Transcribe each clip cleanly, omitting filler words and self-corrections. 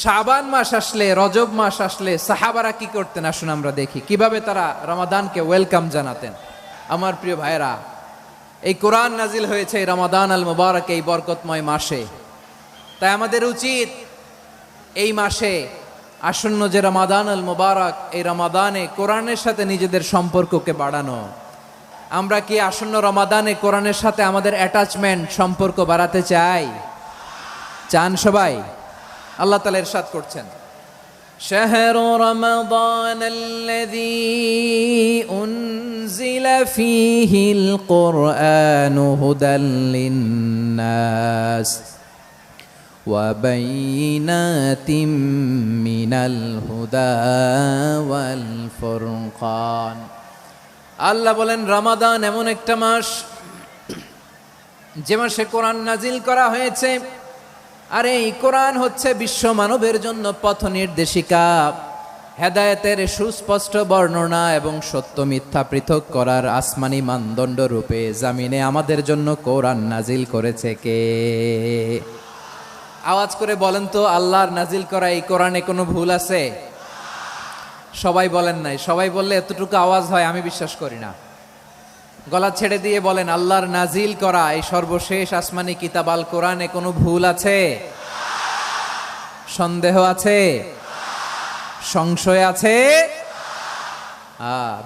শাবান মাস আসলে, রজব মাস আসলে সাহাবারা কি করতেন আসুন আমরা দেখি কিভাবে তারা রমাদানকে ওয়েলকাম জানাতেন। আমার প্রিয় ভাইরা, এই কোরআন নাজিল হয়েছে এই রমাদান আল মুবারক, এই বরকতময় মাসে। তাই আমাদের উচিত এই মাসে আসন্ন যে রমাদান আল মুবারক, এই রমাদানে কোরআনের সাথে নিজেদের সম্পর্ককে বাড়ানো। আমরা কি আসন্ন রমাদানে কোরআনের সাথে আমাদের অ্যাটাচমেন্ট, সম্পর্ক বাড়াতে চাই? চান সবাই? আল্লাহ তাআলা ইরশাদ করছেন, শাহরু রমাদানাল্লাযী উনজিলা ফীহিল কুরআনু হুদাল লিন্নাস ওয়া বাইয়িনাতিম মিনাল হুদা ওয়াল ফুরকান। আল্লাহ বলেন, রমাদান এমন একটা মাস যে মাসে কোরআন নাজিল করা হয়েছে। আর এই কোরআন হচ্ছে বিশ্ব মানবের জন্য পথ নির্দেশিকা, হেদায়েতের সুস্পষ্ট বর্ণনা এবং সত্য মিথ্যা পৃথক করার আসমানি মানদণ্ড রূপে জামিনে আমাদের জন্য কোরআন নাজিল করেছে কে? আওয়াজ করে বলেন তো, আল্লাহর নাজিল করা এই কোরআনে কোনো ভুল আছে? সবাই বলেন নাই। সবাই বললে এতটুকু আওয়াজ হয় আমি বিশ্বাস করি না। গলা ছেড়ে দিয়ে বলেন, আল্লাহর নাজিল করা এই সর্বশেষ আসমানি কিতাব আল কোরআনে কোনো ভুল আছে? সন্দেহ আছে? সংশয় আছে?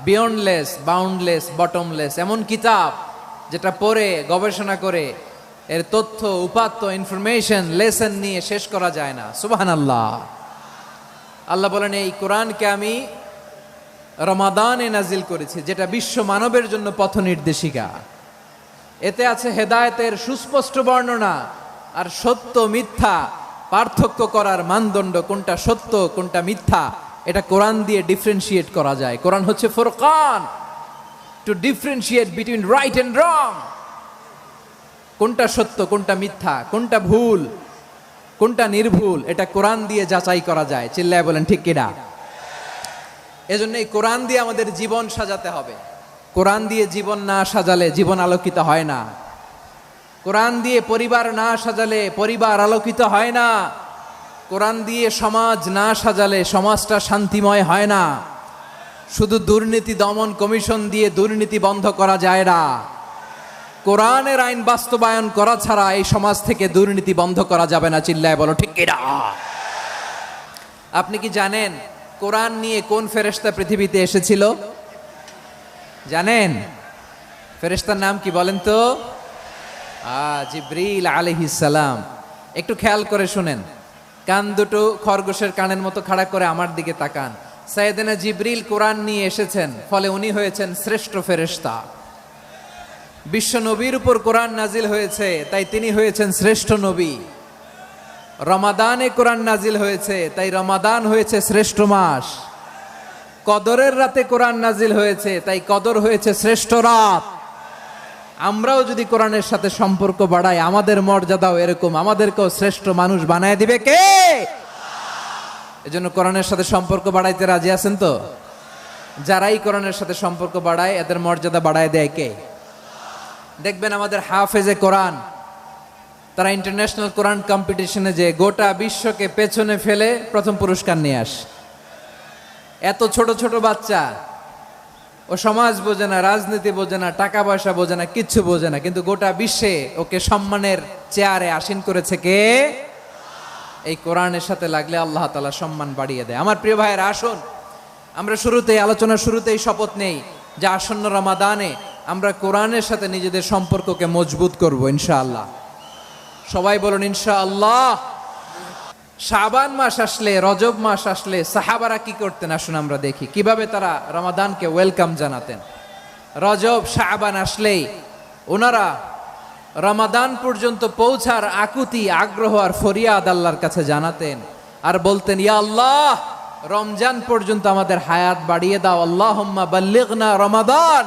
বিয়ন্ডলেস, বাউন্ডলেস, বটমলেস এমন কিতাব যেটা পড়ে গবেষণা করে এর তথ্য, উপাত্ত, ইনফরমেশন, লেসন নিয়ে শেষ করা যায় না। সুবহানাল্লাহ। আল্লাহ বলেন, এই কোরআনকে আমি রমাদানে নাজিল করেছি, যেটা বিশ্ব মানবের জন্য পথ নির্দেশিকা। এতে আছে হেদায়েতের সুস্পষ্ট বর্ণনা আর সত্য মিথ্যা পার্থক্য করার মানদণ্ড, কোনটা সত্য কোনটা মিথ্যা এটা কোরআন দিয়ে ডিফারেন্সিয়েট করা যায়। কোরআন হচ্ছে ফুরকান, to differentiate between right and wrong. কোনটা সত্য কোনটা মিথ্যা, কোনটা ভুল কোনটা নির্ভুল, এটা কোরআন দিয়ে যাচাই করা যায়। চিল্লায় বলেন ঠিক কিনা? এজন্য এই কোরআন দিয়ে আমাদের জীবন সাজাতে হবে। কোরআন দিয়ে জীবন না সাজালে জীবন আলোকিত হয় না। কোরআন দিয়ে পরিবার না সাজালে পরিবার আলোকিত হয় না। কোরআন দিয়ে সমাজ না সাজালে সমাজটা শান্তিময় হয় না। শুধু দুর্নীতি দমন কমিশন দিয়ে দুর্নীতি বন্ধ করা যায় না। কোরআনের আইন বাস্তবায়ন করা ছাড়া এই সমাজ থেকে দুর্নীতি বন্ধ করা যাবে না। চিল্লায় বলো ঠিক কিনা? আপনি কি জানেন কোরআন নিয়ে কোন ফেরেশতা পৃথিবীতে এসেছিল? জানেন? ফেরেশতার নাম কি বলেন তো? জিবরিল আলাইহিস সালাম। একটু খেয়াল করে শুনেন, কান দুটো খরগোশের কানের মতো খাড়া করে আমার দিকে তাকান। সাইয়েদনা জিবরিল কোরআন নিয়ে এসেছেন, ফলে উনি হয়েছেন শ্রেষ্ঠ ফেরেশতা। বিশ্ব নবীর উপর কোরআন নাজিল হয়েছে, তাই তিনি হয়েছেন শ্রেষ্ঠ নবী। রমাদানে কোরআন নাজিল হয়েছে, তাই রমাদান হয়েছে শ্রেষ্ঠ মাস। কদরের রাতে কোরআন নাজিল হয়েছে, তাই কদর হয়েছে শ্রেষ্ঠ রাত। আমরাও যদি কোরআনের সাথে সম্পর্ক বাড়াই, আমাদের মর্যাদাও এরকম, আমাদেরকেও শ্রেষ্ঠ মানুষ বানায় দিবে কে? এজন্য কোরআনের সাথে সম্পর্ক বাড়াইতে রাজি আছেন তো? যারাই কোরআনের সাথে সম্পর্ক বাড়ায় এদের মর্যাদা বাড়ায় দেয় কে? দেখবেন আমাদের হাফেজে কোরআন, তারা ইন্টারন্যাশনাল কোরআন কম্পিটিশনে যে গোটা বিশ্বকে পেছনে ফেলে প্রথম পুরস্কার নিয়ে আসে। এত ছোট ছোট বাচ্চা, ও সমাজ বোঝে না, রাজনীতি বোঝে না, টাকা পয়সা বোঝে না, কিচ্ছু বোঝে না, কিন্তু গোটা বিশ্বে ওকে সম্মানের চেয়ারে আসীন করেছে কে? এই কোরআনের সাথে লাগলে আল্লাহ তাআলা সম্মান বাড়িয়ে দেয়। আমার প্রিয় ভাইয়েরা, আসুন আমরা শুরুতেই, আলোচনার শুরুতেই শপথ নেই যে আসন্ন রমাদানে আমরা কোরআনের সাথে নিজেদের সম্পর্ককে মজবুত করব ইনশাআল্লাহ। সবাই বলুন ইনশাআল্লাহ। শাবান মাস আসলে, রজব মাস আসলে সাহাবারা কি করতেন আসুন আমরা দেখি কিভাবে তারা রমাদানকে ওয়েলকাম জানাতেন। রজব শাবান আসলেই ওনারা রমাদান পর্যন্ত পৌঁছার আকুতি, আগ্রহ আর ফরিয়াদ আল্লাহর কাছে জানাতেন আর বলতেন, ইয়া আল্লাহ, রমজান পর্যন্ত আমাদের হায়াত বাড়িয়ে দাও। আল্লাহুম্মা বাল্লিগনা রমাদান।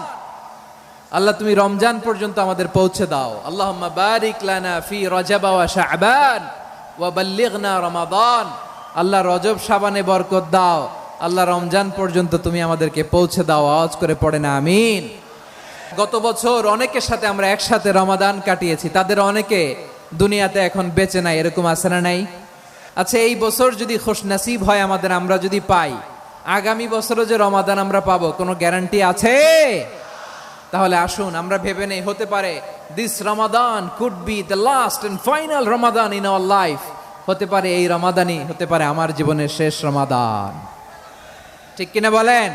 আল্লাহ তুমি রমজান পর্যন্ত আমাদের পৌঁছে দাও। আল্লাহুম্মা বারিক লানা ফি রজব ওয়া শাবান ওয়া বাল্লিগনা রমাদান। আল্লাহ রজব শাবানে বরকত দাও, আল্লাহ রমজান পর্যন্ত তুমি আমাদেরকে পৌঁছে দাও। আওয়াজ করে পড়েন আমিন। গত বছর অনেকের সাথে আমরা একসাথে রমাদান কাটিয়েছি, তাদের অনেকে দুনিয়াতে এখন বেঁচে নাই, এরকম আছে না নাই? আচ্ছা, এই বছর যদি খুশনসিব হয় আমাদের, আমরা যদি পাই, আগামী বছরও যে রমাদান আমরা পাবো কোনো গ্যারান্টি আছে? তাহলে আসুন আমরা ভেবে নেই, হতে পারে this Ramadan could be the last and final Ramadan in our life. হতে পারে এই রমাদানই হতে পারে আমার জীবনের শেষ রমাদান। ঠিক কিনা বলেন?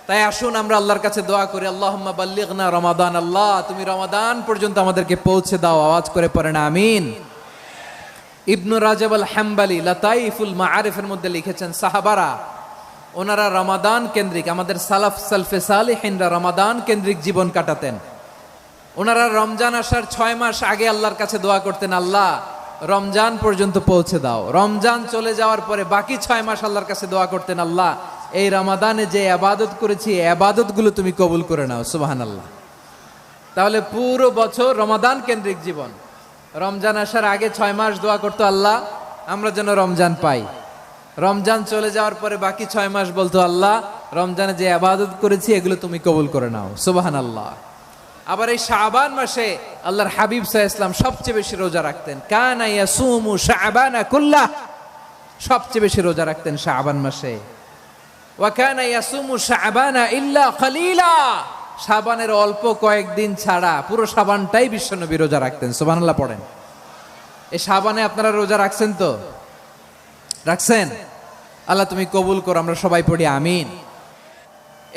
তাই আসুন আমরা আল্লাহর কাছে দোয়া করি, আল্লাহুম্মা বাল্লিগনা রমাদান। আল্লাহ, তুমি রমাদান পর্যন্ত আমাদেরকে পৌঁছে দাও। আওয়াজ করে পড়েন আমিন। ইবনু রাজাব আল হাম্বালি লাতাইফুল মাআরিফের মধ্যে লিখেছেন, সাহাবারা ওনারা রমাদান কেন্দ্রিক, আমাদের সালাফ সালফে সালিহিনরা রমাদান কেন্দ্রিক জীবন কাটাতেন। ওনারা রমজান আসার 6 মাস আগে আল্লাহর কাছে দোয়া করতেন, আল্লাহ রমজান পর্যন্ত পৌঁছে দাও। রমজান চলে যাওয়ার পরে বাকি 6 মাস আল্লাহর কাছে দোয়া করতেন, আল্লাহ এই রমাদানে যে ইবাদত করেছি এই ইবাদতগুলো তুমি কবুল করে নাও। সুবহানাল্লাহ। তাহলে পুরো বছর রমাদান কেন্দ্রিক জীবন। রমজান আসার আগে 6 মাস দোয়া করতো, আল্লাহ আমরা যেন রমজান পাই। রমজান চলে যাওয়ার পরে বাকি 6 মাস বলতো, আল্লাহ রমজানে যে ইবাদত করেছি এগুলো তুমি কবুল করে নাও। সুবহানাল্লাহ। আবার এই শাবান মাসে আল্লাহর হাবিব সাল্লাল্লাহু আলাইহি ওয়াসাল্লাম সবচেয়ে বেশি রোজা রাখতেন। কানা ইয়াসুমু শাবানা কুল্লাহ, সবচেয়ে বেশি রোজা রাখতেন শাবান মাসে। ওয়া কানা ইয়াসুমু শাবানা ইল্লা কলিলা, শাবানের অল্প কয়েকদিন ছাড়া পুরো শাবানটাই বিশ্বনবী রোজা রাখতেন। সুবহানাল্লাহ পড়েন। এই শাবানে আপনারা রোজা রাখছেন তো? রাখছেন? আল্লাহ তুমি কবুল করো, আমরা সবাই পড়ি আমিন।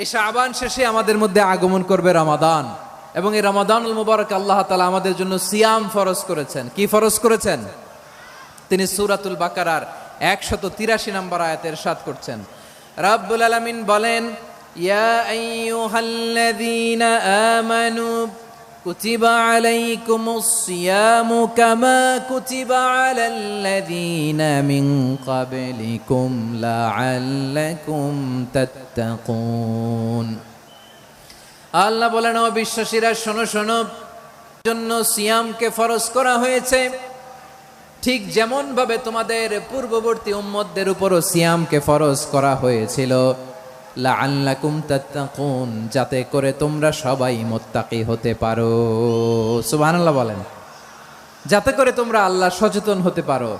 এই শাবান শেষে আমাদের মধ্যে আগমন করবে রমাদান, এবং এই রমাদানুল মুবারক আল্লাহ তাআলা আমাদের জন্য সিয়াম ফরজ করেছেন। কি ফরজ করেছেন? তিনি সূরাতুল বাকারার 183 নম্বর আয়াতে ইরশাদ করছেন, রাব্বুল আলামিন বলেন, ইয়া আইয়ুহাল্লাযীনা আমানু কুতিবা আলাইকুমুস সিয়ামু কামা কুতিবা আলাল্লাযীনা মিন ক্বাবলিকুম লাআল্লাকুম তাত্তাকুন। আল্লাহ বলেন, ও বিশ্বাসীরা শোনো শোনো, জন্য সিয়ামকে ফরজ করা হয়েছে, ঠিক যেমন ভাবে তোমাদের পূর্ববর্তী উম্মতদের উপরও সিয়ামকে ফরজ করা হয়েছিল, লাআল্লাকুম তাত্তাকুন, যাতে করে তোমরা সবাই মুত্তাকি হতে পারো। সুবহানাল্লাহ বলেন, যাতে করে তোমরা আল্লাহ সচেতন হতে পারো।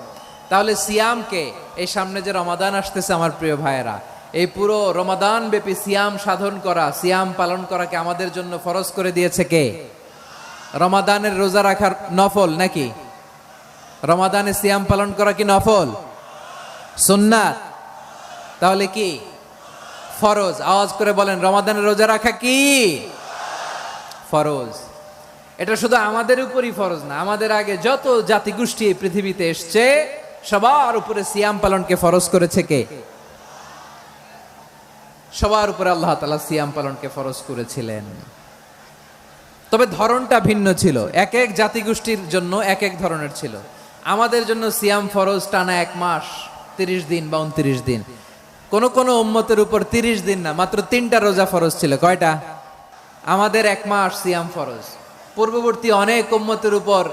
তাহলে সিয়ামকে, এই সামনে যে রমাদান আসতেছে আমার প্রিয় ভাইয়েরা, এই পুরো রমাদান ব্যাপী সিয়াম সাধন করা, সিয়াম পালন করাকে আমাদের জন্য ফরজ করে দিয়েছে কে? রমাদানের রোজা রাখার নফল নাকি? রমাদানে সিয়াম পালন করা কি নফল? সুন্নাত। তাহলে কি ফরজ? আওয়াজ করে বলেন, রমাদানের রোজা রাখা কি ফরজ? এটা শুধু আমাদের উপরই ফরজ না, আমাদের আগে যত জাতিগোষ্ঠী এই পৃথিবীতে এসছে সবার উপরে সিয়াম পালনকে ফরজ করেছে কে? সবার উপরে আল্লাহ তাআলা সিয়াম পালনকে ফরজ করেছিলেন। তবে ধরনটা ভিন্ন ছিল, এক এক জাতিগোষ্ঠীর জন্য এক এক ধরনের ছিল। আমাদের জন্য সিয়াম ফরজ টানা 1 মাস 30 দিন বা 29 দিন। কোন কোন উম্মতের উপর 30 দিন না, মাত্র 3টা রোজা ফরজ ছিল। কয়টা? আমাদের 1 মাস সিয়াম ফরজ। পূর্ববর্তী অনেক উম্মতের উপর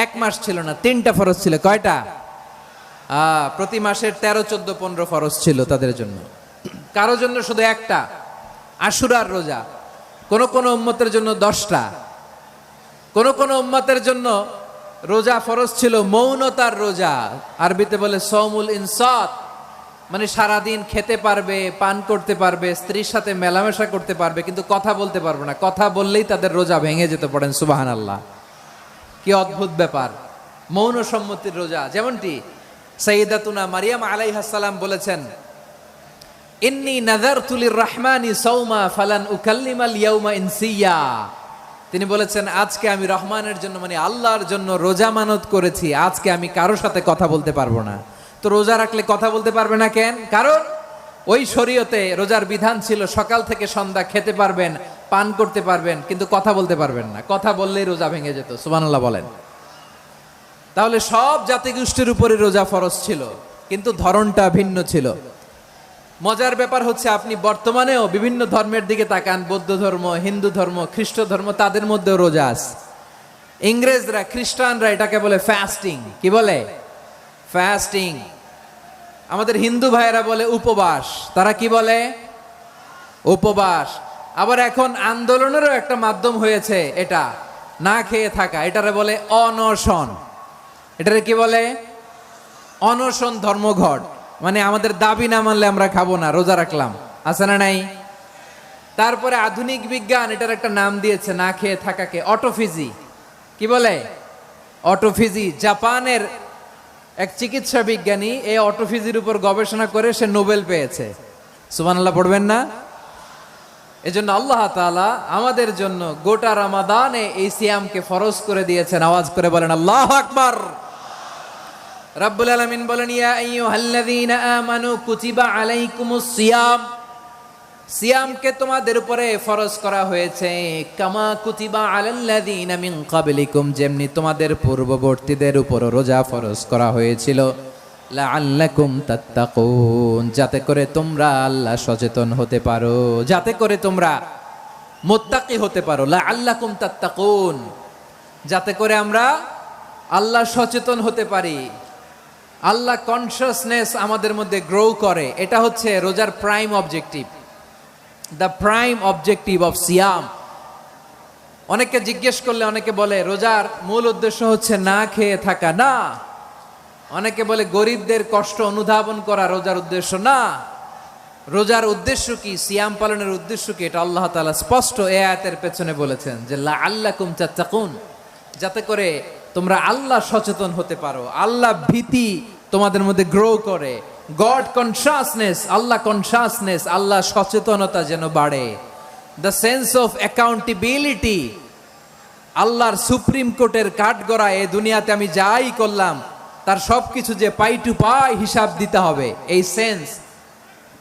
1 মাস ছিল না, 3টা ফরজ ছিল। কয়টা? প্রতি মাসের 13, 14, 15 ফরজ ছিল তাদের জন্য। কারো জন্য শুধু একটা, আশুরার রোজা। কোন কোন উম্মতের জন্য 10টা। কোন কোন উম্মতের জন্য রোজা ফরজ ছিল মৌনতার রোজা, আরবিতে বলে সওমুল ইনসাত, মানে সারাদিন খেতে পারবে, পান করতে পারবে, স্ত্রীর সাথে মেলামেশা করতে পারবে, কিন্তু কথা বলতে পারবে না। কথা বললেই তাদের রোজা ভেঙে যেতে। পড়েন সুবহানাল্লাহ। কি অদ্ভুত ব্যাপার! মৌন সম্মতির রোজা। যেমনটি সাইয়্যিদাতুনা মারিয়াম আলাইহাস সালাম বলেছেন, ইন্নী নাযারতু লির-রাহমানি সাওমা ফালান উকাল্লিমাল ইয়াওমা ইনসিয়া। তিনি বলেছেন, আজকে আমি রহমানের জন্য, মানে আল্লাহর জন্য রোজা মানত করেছি, আজকে আমি কারোর সাথে কথা বলতে পারবো না। তো রোজা রাখলে কথা বলতে পারবে না কেন? কারণ ওই শরীয়তে রোজার বিধান ছিল সকাল থেকে সন্ধ্যা খেতে পারবেন, পান করতে পারবেন, কিন্তু কথা বলতে পারবেন না। কথা বললেই রোজা ভেঙে যেত। সুবহানাল্লাহ বলেন। তাহলে সব জাতিগোষ্ঠীর উপরে রোজা ফরজ ছিল, কিন্তু ধরনটা ভিন্ন ছিল। মজার ব্যাপার হচ্ছে, আপনি বর্তমানেও বিভিন্ন ধর্মের দিকে তাকান, বৌদ্ধ ধর্ম, হিন্দু ধর্ম, খ্রিস্ট ধর্ম, তাদের মধ্যেও রোজা আছে। ইংরেজরা, খ্রিস্টানরা এটাকে বলে ফাস্টিং। কি বলে? ফাস্টিং। আমাদের হিন্দু ভাইয়েরা বলে উপবাস। তারা কি বলে? উপবাস। আবার এখন আন্দোলনেরও একটা মাধ্যম হয়েছে এটা, না খেয়ে থাকা। এটারে বলে অনশন। এটারে কি বলে? অনশন ধর্মঘট, মানে আমাদের দাবি না মানলে আমরা খাবো না, রোজা রাখলাম, আছে না নাই? তারপরে আধুনিক বিজ্ঞান এটার একটা নাম দিয়েছে না খেয়ে থাকাকে, অটোফিজি। কি বলে? অটোফিজি। জাপানের এক চিকিৎসা বিজ্ঞানী এই অটোফিজির উপর গবেষণা করে সে নোবেল পেয়েছে। সুবহানাল্লাহ পড়বেন না? এজন্য আল্লাহ তাআলা আমাদের জন্য গোটা রমাদানে এই সিয়ামকে ফরজ করে দিয়েছেন। আওয়াজ করে বলেন আল্লাহু আকবার। রাব্বুল আলামিন বলেন, ইয়া আইয়ুহাল্লাযীনা আমানু কুতিবা আলাইকুমুস সিয়াম, সিয়ামকে তোমাদের উপরে ফরজ করা হয়েছে, কামা কুতিবা আলাল্লাযীনা মিন ক্বাবলিকুম, যেমনি তোমাদের পূর্ববর্তীদের উপর রোজা ফরজ করা হয়েছিল, লাআল্লাকুম তাত্তাকুন, যাতে করে তোমরা আল্লাহ সচেতন হতে পারো, যাতে করে তোমরা মুত্তাকি হতে পারো। লাআল্লাকুম তাত্তাকুন, যাতে করে আমরা আল্লাহ সচেতন হতে পারি, আল্লাহ কনসিয়াসনেস আমাদের মধ্যে গ্রো করে। এটা হচ্ছে রোজার prime objective, the prime objective of সিয়াম। অনেকে জিজ্ঞেস করলে অনেকে বলে রোজার মূল উদ্দেশ্য হচ্ছে না খেয়ে থাকা। না। অনেকে বলে গরিবদের কষ্ট অনুধাবন করা রোজার উদ্দেশ্য। না। রোজার উদ্দেশ্য কি, সিয়াম পালনের উদ্দেশ্য কি, এটা আল্লাহ তাআলা স্পষ্ট এই আয়াতের পেছনে বলেছেন যে লাআল্লাকুম তাত্তাকুন, যাতে করে তোমরা আল্লাহ সচেতন হতে পারো, আল্লাহ ভীতি তোমাদের মধ্যে গ্রো করে, গড কনসিয়াসনেস, আল্লাহ কনসিয়াসনেস, আল্লাহ সচেতনতা যেন বাড়ে, দ্য সেন্স অফ অ্যাকাউন্টেবিলিটি, আল্লাহর সুপ্রিম কোর্টের কাঠগড়া এই দুনিয়াতে আমি যাই করলাম তার সবকিছু যে পাই টু পাই হিসাব দিতে হবে, এই sense,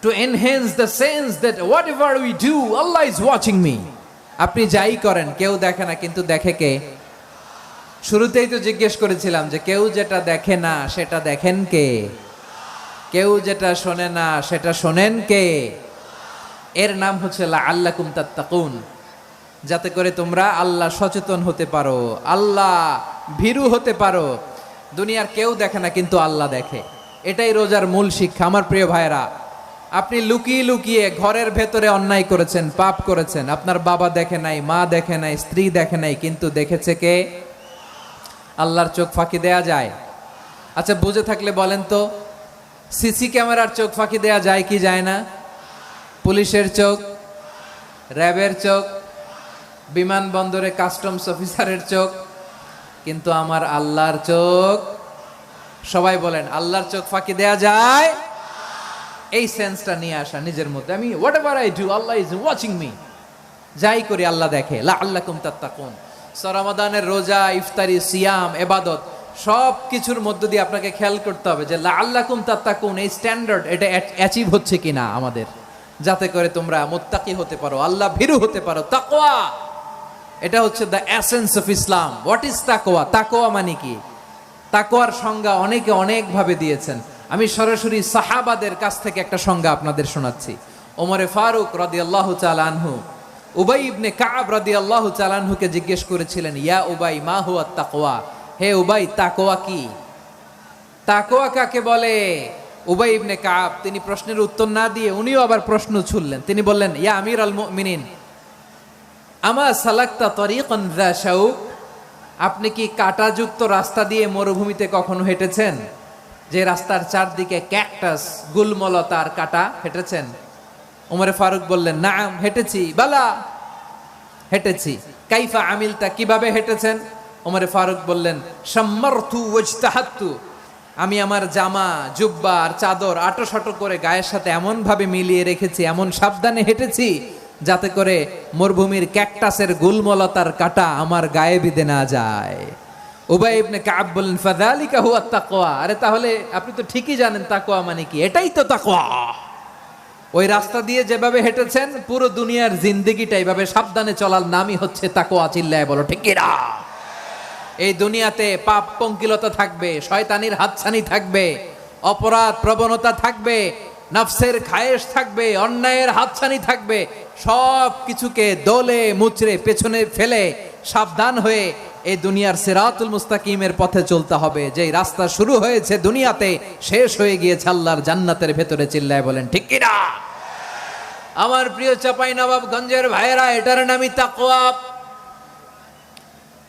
to enhance the sense that what ever we do Allah is watching me. আপনি যাই করেন কেউ দেখে না, কিন্তু দেখে কে? শুরুতেই তো জিজ্ঞেস করেছিলাম যে কেউ যেটা দেখে না সেটা দেখেন কে? কেউ যেটা শোনে না সেটা শোনেন কে? এর নাম হচ্ছে লাআল্লাকুম তাত্তাকুন, যাতে করে তোমরা আল্লাহ সচেতন হতে পারো, আল্লাহ ভীরু হতে পারো। দুনিয়ার কেউ দেখে না, কিন্তু আল্লাহ দেখে। এটাই রোজার মূল শিক্ষা। আমার প্রিয় ভাইরা, আপনি লুকিয়ে লুকিয়ে ঘরের ভেতরে অন্যায় করেছেন, পাপ করেছেন, আপনার বাবা দেখে নাই, মা দেখে নাই, স্ত্রী দেখে নাই, কিন্তু দেখেছে কে? আল্লাহর চোখ ফাঁকি দেয়া যায়? আচ্ছা, বুঝে থাকলে বলেন তো, সিসি ক্যামেরার চোখ ফাঁকি দেয়া যায় কি যায় না? পুলিশের চোখ, র্যাবের চোখ, বিমানবন্দরে কাস্টমস অফিসারের চোখ, কিন্তু আমার আল্লাহর চোখ? সবাই বলেন, আল্লাহর চোখ ফাঁকি দেয়া যায়? এই সেন্সটা নিয়ে আসা নিজের মধ্যে, আমি what ever I do Allah is watching me, যাই করি আল্লাহ দেখে। লাআল্লাকুম তাত্তাকুন। রমাদানের রোজা, ইফতারি, সিয়াম, ইবাদত সব কিছুর মধ্য দিয়ে আপনাকে খেয়াল করতে হবে যে লাআল্লাকুম তাত্তাকুন এই স্ট্যান্ডার্ড এটা অ্যাচিভ হচ্ছে কিনা আমাদের, যাতে করে তোমরা মুত্তাকি হতে পারো, আল্লাহ ভীরু হতে পারো। তাকওয়া, এটা হচ্ছে the essence of Islam. What is তাকওয়া? তাকওয়া মানে কি? তাকওয়ার সংজ্ঞা অনেকে অনেক ভাবে দিয়েছেন। আমি সরাসরি সাহাবাদের কাছ থেকে একটা সংজ্ঞা আপনাদের শোনাচ্ছি। ওমরে ফারুক রাদিয়াল্লাহু তাআলা আনহু উবাই ইবনে কাব রাদিয়াল্লাহু তাআলা আনহুকে জিজ্ঞেস করেছিলেন, ইয়া উবাই মা হুয়া তাকওয়া, হে উবাই তাকওয়া কি? তাকওয়া কাকে বলে? উবাই ইবনে কাব তিনি প্রশ্নের উত্তর না দিয়ে উনিও আবার প্রশ্ন ছুড়লেন। তিনি বললেন, ইয়া আমিরাল মুমিনিন আমা সালাকতা তরিকান যা শাউক, আপনি কি কাঁটাযুক্ত রাস্তা দিয়ে মরুভূমিতে কখনো হেঁটেছেন? যে রাস্তার চারদিকে ক্যাকটাস, গুলমলতার কাঁটা, হেঁটেছেন? ওমরে ফারুক বললেন, নাম হেঁটেছি। বালা, হেঁটেছি। কাইফা আমিলতা, কিভাবে হেঁটেছেন? ওমরে ফারুক বললেন, শাম্মারতু ওয়াজতাহাতু, আমি আমার জামা, জুব্বা আর চাদর আটোসাটো করে গায়ের সাথে এমন ভাবে মিলিয়ে রেখেছি, এমন সাবধানে হেঁটেছি যাতে করে মরুভূমির ক্যাকটাসের গুলমলতার কাঁটা আমার গায়ে বিঁধে না যায়। উবাই ইবনে কাব বললেন, ফাযালিকা হুয়া তাকওয়া, আরে তাহলে আপনি তো ঠিকই জানেন তাকওয়া মানে কি, এটাই তো তাকওয়া। ওই রাস্তা দিয়ে যেভাবে হেঁটেছেন পুরো দুনিয়ার জিন্দেগিটা এইভাবে সাবধানে চলার নামই হচ্ছে তাকওয়া। চিল্লায় বলো ঠিক কিনা? এই দুনিয়াতে পাপ পঙ্কিলতা থাকবে, শয়তানির হাতছানি থাকবে, অপরাধ প্রবণতা থাকবে, নফসের খায়েশ থাকবে, অন্যায়ের হাতছানি থাকবে। সব কিছুকে দোলে মুচড়ে পেছনে ফেলে সাবধান হয়ে এই দুনিয়ার সিরাতুল মুস্তাকিমের পথে চলতে হবে। যেই রাস্তা শুরু হয়েছে দুনিয়াতে, শেষ হয়ে গিয়েছে আল্লাহর জান্নাতের ভেতরে। চিল্লায় বলেন ঠিক কিনা? আমার প্রিয় চাঁপাইনবাবগঞ্জের ভাইয়েরা, এটার নামই তাকওয়া।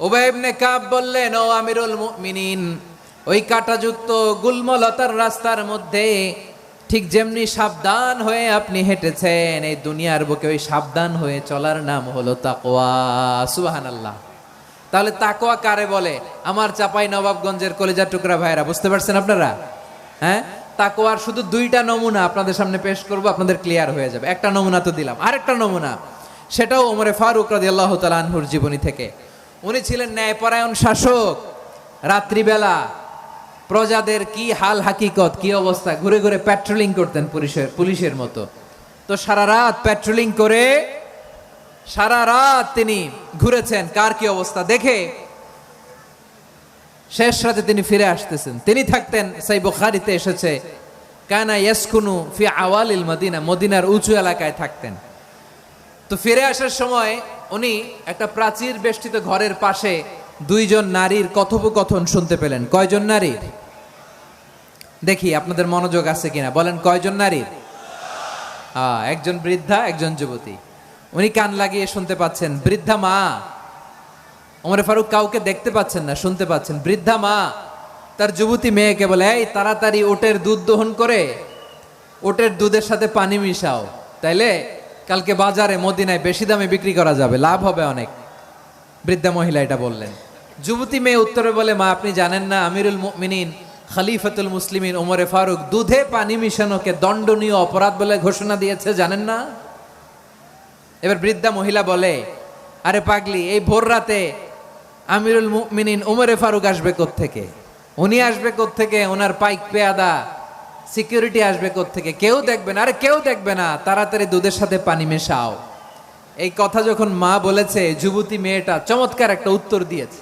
উবাই ইবনে কাব বললেন, ও আমিরুল মুমিনিন, ওই কাঁটাযুক্ত গুল্মলতার রাস্তার মধ্যে ঠিক যেমনি সাবধান হয়ে আপনি হেঁটেছেন, এই দুনিয়ার বুকে ওই সাবধান হয়ে চলার নাম হলো তাকওয়া। সুবহানাল্লাহ। তাহলে তাকওয়া কারে বলে? আমার চাপাই নবাবগঞ্জের কলিজা টুকরা ভাইরা, বুঝতে পারছেন আপনারা? হ্যাঁ, তাকওয়ার শুধু দুইটা নমুনা আপনাদের সামনে পেশ করব, আপনাদের ক্লিয়ার হয়ে যাবে। একটা নমুনা তো দিলাম, আরেকটা নমুনা, সেটাও ওমরে ফারুক রাদিয়াল্লাহু তাআলা আনহুর জীবনী থেকে। উনি ছিলেন ন্যায়পরায়ণ শাসক। রাত্রিবেলা প্রজাদের কি হাল হাকিকত, কি অবস্থা, ঘুরে ঘুরে প্যাট্রোলিং করতেন পুলিশের মতো। তো সারা রাত প্যাট্রোলিং করে সারা রাত তিনি ঘুরেছেন কার কি অবস্থা দেখে। শেষ রাতে তিনি ফিরে আসতেছেন। তিনি থাকতেন, সহিহ বুখারীতে এসেছে, কানা ইয়াসকুনু ফি আওয়ালিল মদিনা, মদিনার উঁচু এলাকায় থাকতেন। তো ফিরে আসার সময় উনি একটা প্রাচীর বেষ্টিত ঘরের পাশে দুইজন নারীর কথোপকথন শুনতে পেলেন। কয়জন নারীর? দেখি আপনাদের মনোযোগ আছে কিনা, বলেন কয়জন নারীর? একজন বৃদ্ধা, একজন যুবতী। উনি কান লাগিয়ে শুনতে পাচ্ছেন। বৃদ্ধা মা, ওমর ফারুক কাউকে দেখতে পাচ্ছেন না, শুনতে পাচ্ছেন। বৃদ্ধা মা তার যুবতী মেয়েকে বলে, এই তাড়াতাড়ি ওটের দুধ দহন করে ওটের দুধের সাথে পানি মিশাও, তাইলে কালকে বাজারে মদিনায় বেশি দামে বিক্রি করা যাবে, লাভ হবে অনেক। বৃদ্ধা মহিলা এটা বললেন। যুবতী মেয়ে উত্তরে বলে, মা আপনি জানেন না আমিরুল মুমিনিন খলিফাতুল মুসলিমিন ওমরে ফারুক দুধে পানি মিশানোকে দণ্ডনীয় অপরাধ বলে ঘোষণা দিয়েছে, জানেন না? এবার বৃদ্ধা মহিলা বলে, আরে পাগলি, এই ভোর রাতে আমিরুল মুমিনিন ওমরে ফারুক আসবে কোত্থেকে? উনি আসবে কোত্থেকে? ওনার পাইক পেয়াদা সিকিউরিটি আসবে কোত্থেকে? কেউ দেখবে না। আরে কেউ দেখবে না, তাড়াতাড়ি দুধের সাথে পানি মেশাও। এই কথা যখন মা বলেছে, যুবতী মেয়েটা চমৎকার একটা উত্তর দিয়েছে।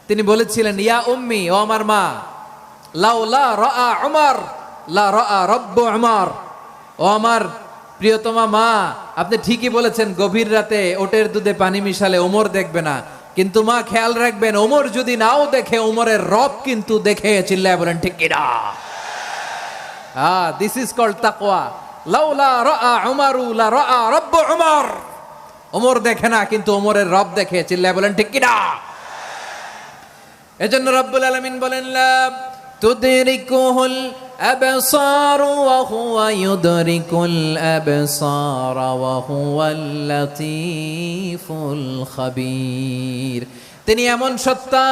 তিনি বলেছিলেন, ইয়া উম্মি, ও আমার মা, লাউলা রাআ উমর লা রাআ রব্বু উমর। ও আমার প্রিয়তমা মা, আপনি ঠিকই বলেছেন, গভীর রাতে ওটের দুধে পানি মিশালে ওমর দেখবে না, কিন্তু মা খেয়াল রাখবেন, ওমর যদি নাও দেখে, ওমরের রব কিন্তু দেখে। চিল্লায় বলেন ঠিক কিনা? দিস ইজ কল্ড তাকওয়া। লাউলা রাআ উমরু লা রাআ রব্বু উমর। ওমর দেখে না, কিন্তু ওমরের রব দেখে। চিল্লায় বলেন ঠিক কিনা? এজন্য রব্বুল আলামিন বলেন, লা তুদরিকুহুল আবসার ওয়া হুয়া ইউদরিকুল আবসার ওয়া হুয়াল লাতীফুল খাবীর। তিনি এমন সত্তা,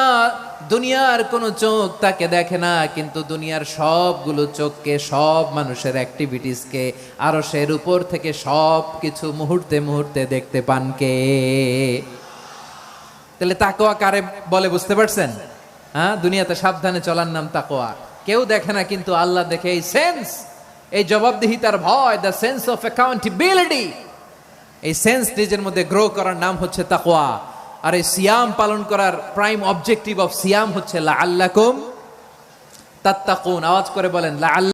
দুনিয়ার কোনো চোখ তাকে দেখে না, কিন্তু দুনিয়ার সবগুলো চোখকে, সব মানুষের অ্যাক্টিভিটিসকে, আরশের উপর থেকে সব কিছু মুহূর্তে মুহূর্তে দেখতে পান কে? তাহলে তাকওয়া কারে বলে বুঝতে পারছেন? দুনিয়াতে সাবধানে চলার নাম তাকওয়া। কেউ দেখে না, কিন্তু আল্লাহ দেখে। এই সেন্স, এই জবাবদিহিতার ভয়, দ্য সেন্স অফ অ্যাকাউন্টেবিলিটি, এই সেন্স নিজের মধ্যে গ্রো করার নাম হচ্ছে তাকওয়া। আর এই সিয়াম পালন করার প্রাইম অবজেক্টিভ অফ সিয়াম হচ্ছে লাআল্লাকুম তাত্তাকুন। আওয়াজ করে বলেন লাআল্লাকুম